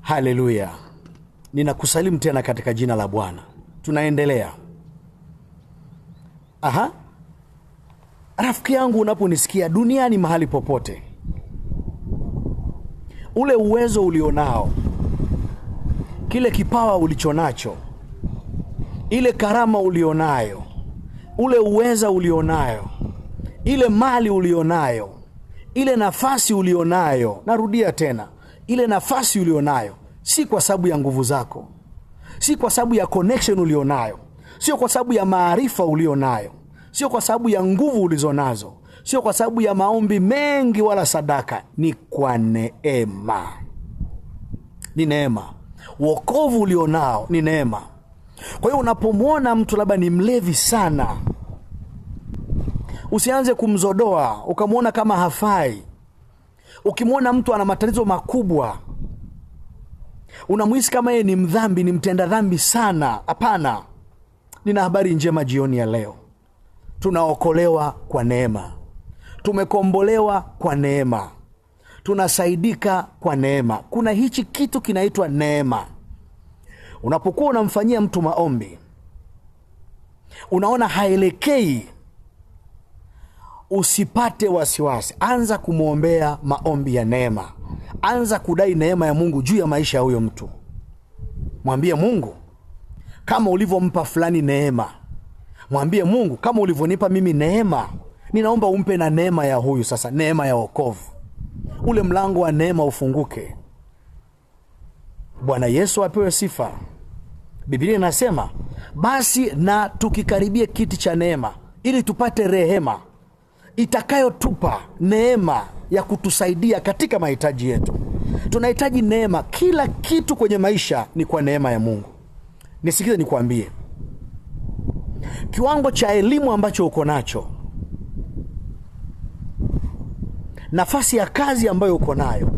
Haleluya. Ninakusalimu tena katika jina la Bwana. Tunaendelea. Rafiki yangu, unaponisikia duniani mahali popote, ule uwezo ulionao, kile kipawa ulichonacho, ile karama ulionayo, ule uweza ulionayo, ile mali ulionayo, ile nafasi ulionayo, narudia tena, ile nafasi ulionayo, si kwa sababu ya nguvu zako, si kwa sababu ya connection ulionayo, sio kwa sababu ya maarifa ulionayo, sio kwa sababu ya nguvu ulizonazo, sio kwa sababu ya maombi mengi wala sadaka. Ni kwa neema. Ni neema. Wokovu ulionao ni neema. Kwa hiyo unapomwona mtu labda ni mlevi sana, usianze kumzodoa ukamwona kama hafai. Ukimwona mtu ana matatizo makubwa, unamhisi kama yeye ni mdhambi, ni mtenda dhambi sana. Hapana. Nina habari njema jioni ya leo. Tunaokolewa kwa neema. Tumekombolewa kwa neema. Tunasaidika kwa neema. Kuna hichi kitu kinaitwa neema. Unapokuwa unamfanyia mtu maombi, unaona haelekei, usipate wasiwasi. Anza kumwombea maombi ya neema. Anza kudai neema ya Mungu juu ya maisha ya huyo mtu. Mwambie Mungu, kama ulivyompa fulani neema, mwambie Mungu, kama ulivyonipa mimi neema, ninaomba umpe na neema ya huyu sasa, neema ya wokovu. Ule mlango wa neema ufunguke. Bwana Yesu apewe sifa. Biblia inasema, basi na tukikaribie kiti cha neema, ili tupate rehema itakayotupa neema ya kutusaidia katika mahitaji yetu. Tunahitaji neema. Kila kitu kwenye maisha ni kwa neema ya Mungu. Nisikize nikwambie, kiwango cha elimu ambacho uko nacho, nafasi ya kazi ambayo uko nayo,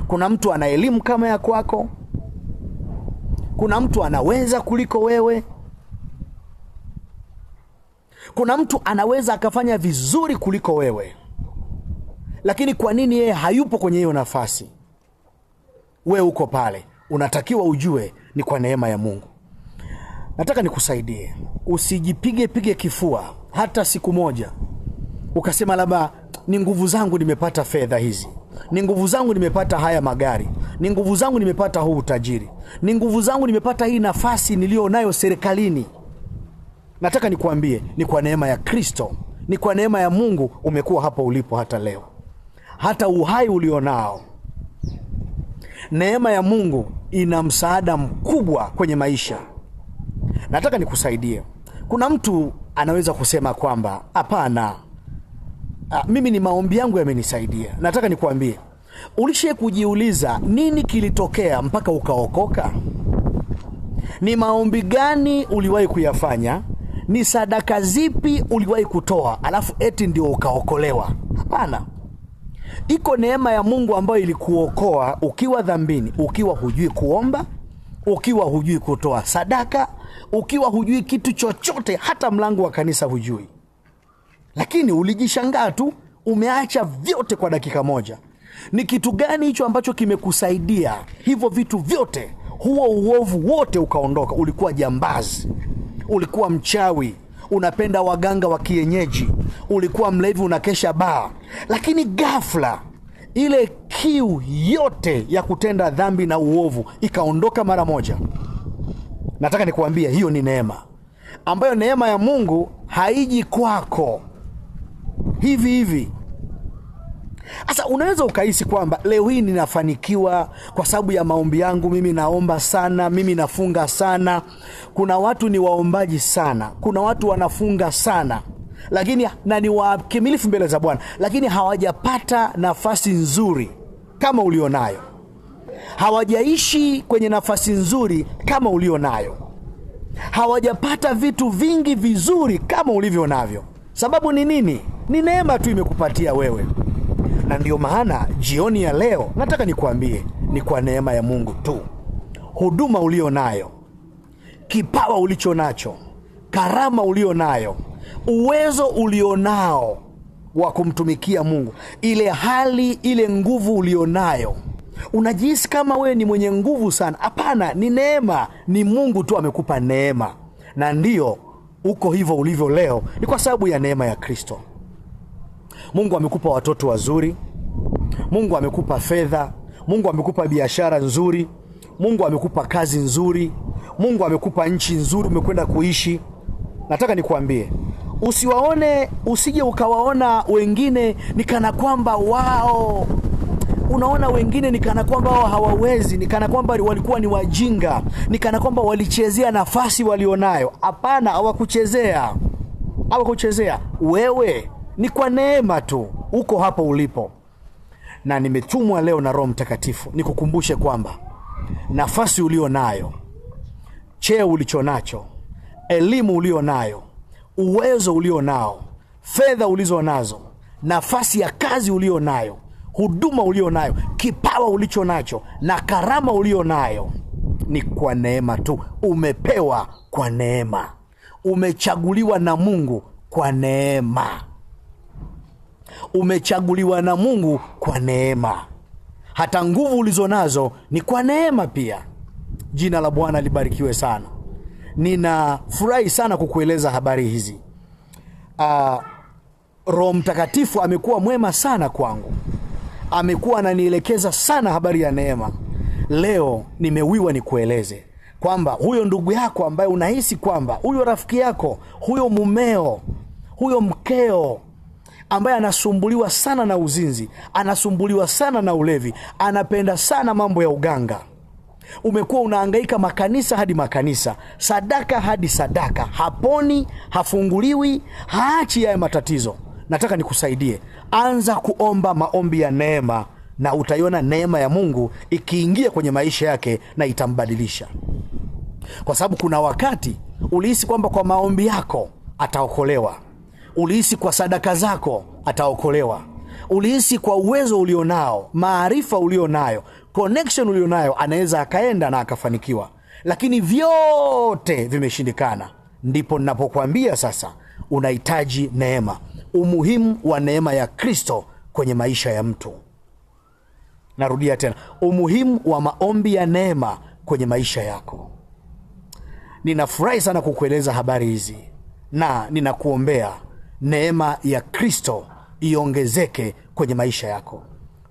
kuna mtu ana elimu kama ya kwako, kuna mtu anaweza kuliko wewe, kuna mtu anaweza akafanya vizuri kuliko wewe. Lakini kwa nini yeye hayupo kwenye hiyo nafasi? Wewe uko pale. Unatakiwa ujue ni kwa neema ya Mungu. Nataka nikusaidie. Usijipige kifua hata siku moja ukasema labda ni nguvu zangu nimepata fedha hizi, ni nguvu zangu nimepata haya magari, ni nguvu zangu nimepata huu utajiri, ni nguvu zangu nimepata hii nafasi nilio nayo serikalini. Nataka nikuambie ni kwa neema ya Kristo, ni kwa neema ya Mungu umekuwa hapa ulipo hata leo. Hata uhai ulionao, neema ya Mungu ina msaada mkubwa kwenye maisha. Nataka nikusaidie. Kuna mtu anaweza kusema kwamba hapana, mimi ni maombi yangu yamenisaidia. Nataka nikuambie, ulishe kujiuliza nini kilitokea mpaka ukaokoka? Ni maombi gani uliwahi kuyafanya? Ni sadaka zipi uliwahi kutoa alafu eti ndio ukaokolewa? Hapana. Iko neema ya Mungu ambayo ilikuokoa ukiwa dhambini, ukiwa hujui kuomba, ukiwa hujui kutoa sadaka, ukiwa hujui kitu chochote, hata mlango wa kanisa hujui. Lakini ulijishangaa tu, umeacha vyote kwa dakika moja. Ni kitu gani hicho ambacho kimekusaidia hivyo vitu vyote? Huo uovu wote ukaondoka. Ulikuwa jambazi, ulikuwa mchawi, unapenda waganga wa kienyeji, ulikuwa mlevi, unakesha baa, lakini ghafla ile kiu yote ya kutenda dhambi na uovu ikaondoka mara moja. Nataka nikuambie hiyo ni neema, ambayo neema ya Mungu haiji kwako hivi hivi. Sasa unaweza ukahisi kwamba leo hii ninafanikiwa kwa sababu ya maombi yangu, mimi naomba sana, mimi nafunga sana. Kuna watu ni waombaji sana, kuna watu wanafunga sana, lakini na ni wakamilifu mbele za Bwana, lakini hawajapata nafasi nzuri kama ulionayo. Hawajaishi kwenye nafasi nzuri kama ulionayo. Hawajapata vitu vingi vizuri kama ulivyo navyo. Sababu ni nini? Ni neema tu imekupatia wewe. Na ndio maana jioni ya leo nataka nikuambie ni kwa neema ya Mungu tu. Huduma ulionayo, kipawa ulichonacho, karama ulionayo, uwezo ulionao wa kumtumikia Mungu, ile hali, ile nguvu ulionayo, Unajihisi kama wewe ni mwenye nguvu sana. Hapana, ni neema. Ni Mungu tu amekupa neema. Na ndio uko hivyo ulivyo leo ni kwa sababu ya neema ya Kristo. Mungu amekupa watoto wazuri. Mungu amekupa fedha. Mungu amekupa biashara nzuri. Mungu amekupa kazi nzuri. Mungu amekupa nchi nzuri umekwenda kuishi. Nataka nikuambie, usije ukawaona wengine ni kana kwamba wao, unaona wengine ni kana kwamba wao hawawezi, ni kana kwamba walikuwa ni wajinga, ni kana kwamba walichezea nafasi walionayo. Hapana, hawakuchezea. Wewe ni kwa neema tu uko hapo ulipo. Na nimetumwa leo na Roho Mtakatifu nikukumbushe kwamba nafasi ulionayo, cheo ulichonacho, elimu ulionayo, uwezo ulionao, fedha ulizonazo, nafasi ya kazi ulionayo, huduma ulionayo, kipawa ulichonacho na karama ulionayo ni kwa neema tu. Umepewa kwa neema. Umechaguliwa na Mungu kwa neema. Umechaguliwa na Mungu kwa neema. Hata nguvu ulizonazo ni kwa neema pia. Jina la Bwana libarikiwe sana. Ninafurahi sana kukueleza habari hizi. Roho Mtakatifu amekuwa mwema sana kwangu. Amekuwa ananielekeza sana habari ya neema. Leo nimewiwa nikueleze kwamba huyo ndugu yako ambaye unahisi kwamba, huyo rafiki yako, huyo mumeo, huyo mkeo ambaye anasumbuliwa sana na uzinzi, anasumbuliwa sana na ulevi, anapenda sana mambo ya uganga. Umekuwa unahangaika makanisa hadi makanisa, sadaka hadi sadaka, haponi, hafunguliwi, haachi ya matatizo. Nataka nikusaidie. Anza kuomba maombi ya neema na utaiona neema ya Mungu ikiingia kwenye maisha yake na itambadilisha. Kwa sababu kuna wakati ulihisi kwamba kwa maombi yako ataokolewa. Ulihisi kwa sadaka zako ataokolewa. Ulihisi kwa uwezo ulionao, maarifa ulionayo, connection ulionayo anaweza akaenda na akafanikiwa. Lakini vyote vimeshindikana. Ndipo ninapokuambia sasa unahitaji neema. Umuhimu wa neema ya Kristo kwenye maisha ya mtu. Narudia tena, umuhimu wa maombi ya neema kwenye maisha yako. Ninafurahi sana kukueleza habari hizi na ninakuombea neema ya Kristo iongezeke kwenye maisha yako.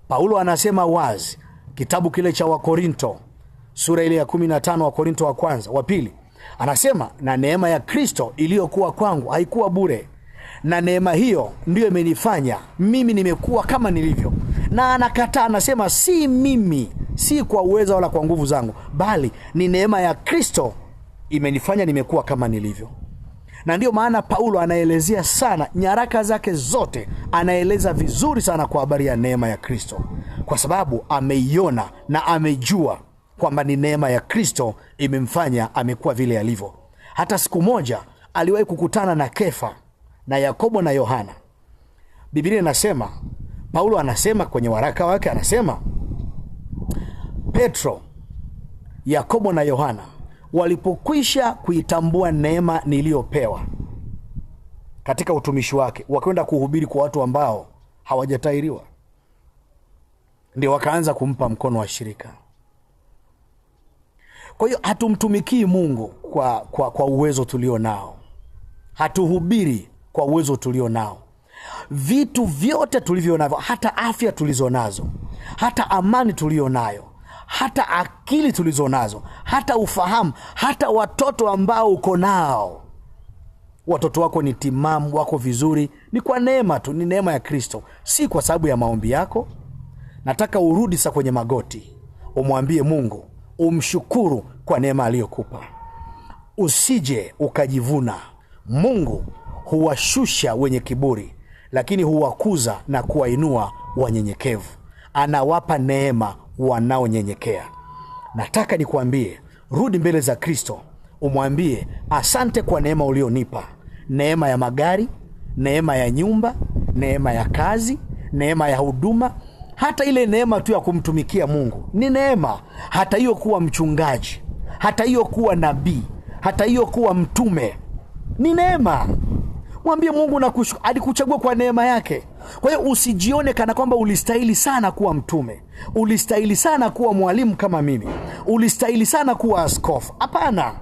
Paulo anasema wazi, kitabu kile cha Wakorinto, sura ile ya 15, Wakorinto wa kwanza, wa pili, anasema na neema ya Kristo iliyokuwa kwangu haikuwa bure, na neema hiyo ndiyo imenifanya mimi nimekuwa kama nilivyo. Na anakataa, anasema si mimi, si kwa uwezo wala kwa nguvu zangu, bali ni neema ya Kristo imenifanya nimekuwa kama nilivyo. Na ndio maana Paulo anaelezea sana, nyaraka zake zote anaeleza vizuri sana kwa habari ya neema ya Kristo, kwa sababu ameiona na amejua kwamba ni neema ya Kristo imemfanya amekuwa vile alivyo. Hata siku moja aliwahi kukutana na Kefa na Yakobo na Yohana. Biblia inasema, Paulo anasema kwenye waraka wake, anasema Petro, Yakobo na Yohana walipokwisha kuitambua neema niliyopewa katika utumishi wake, wakaenda kuhubiri kwa watu ambao hawajatahiriwa, ndio wakaanza kumpa mkono wa shirika. Kwa hiyo hatumtumikii Mungu kwa uwezo tulio nao. Hatuhubiri kwa uwezo tulio nao. Vitu vyote tulivyo navyo, hata afya tulizo nazo, hata amani tulio nayo, hata akili tulizo nazo, hata ufahamu, hata watoto ambao uko nao, watoto wako ni timamu, wako vizuri, ni kwa neema tu, ni neema ya Kristo, si kwa sababu ya maombi yako. Nataka urudi sasa kwenye magoti, umwambie Mungu, umshukuru kwa neema aliyokupa. Usije ukajivuna. Mungu huwashusha wenye kiburi, lakini huwakuza na kuwainua wanyenyekevu. Anawapa neema wanaonyenyekea. Nataka nikuambie, rudi mbele za Kristo, umwambie asante kwa neema ulionipa. Neema ya magari, neema ya nyumba, neema ya kazi, neema ya huduma, hata ile neema tu ya kumtumikia Mungu ni neema. Hata hiyo kuwa mchungaji, hata hiyo kuwa nabii, hata hiyo kuwa mtume ni neema. Mwambie Mungu alikuchagua kwa neema yake. Kwa hiyo usijione kana kwamba ulistahili sana kuwa mtume, ulistahili sana kuwa mwalimu kama mimi, ulistahili sana kuwa askofu. Hapana.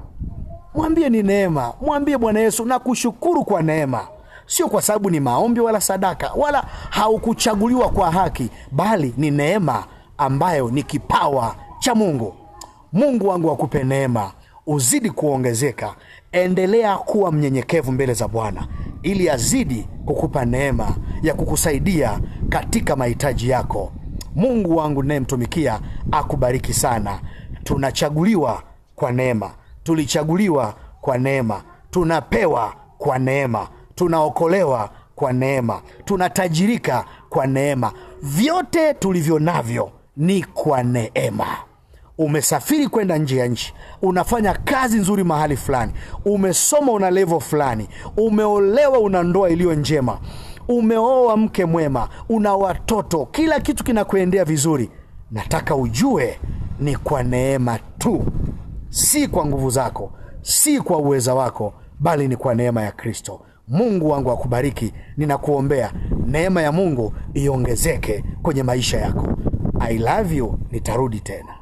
Mwambie ni neema. Mwambie Bwana Yesu, nakushukuru kwa neema. Sio kwa sababu ni maombi wala sadaka, wala haukuchaguliwa kwa haki, bali ni neema ambayo ni kipawa cha Mungu. Mungu wangu akupe neema, uzidi kuongezeka. Endelea kuwa mnyenyekevu mbele za Bwana, ili azidi kukupa neema ya kukusaidia katika mahitaji yako. Mungu wangu ninayemtumikia akubariki sana. Tunachaguliwa kwa neema, tulichaguliwa kwa neema, tunapewa kwa neema, tunaokolewa kwa neema, tunatajirika kwa neema. Vyote tulivyo navyo ni kwa neema. Umesafiri kwenda nje ya nchi, unafanya kazi nzuri mahali fulani, umesoma una level fulani, umeolewa una ndoa iliyo njema, umeoa mke mwema, una watoto, kila kitu kinakuendea vizuri. Nataka ujue ni kwa neema tu, si kwa nguvu zako, si kwa uweza wako, bali ni kwa neema ya Kristo. Mungu wangu akubariki. Ninakuombea neema ya Mungu iongezeke kwenye maisha yako. I love you. Nitarudi tena.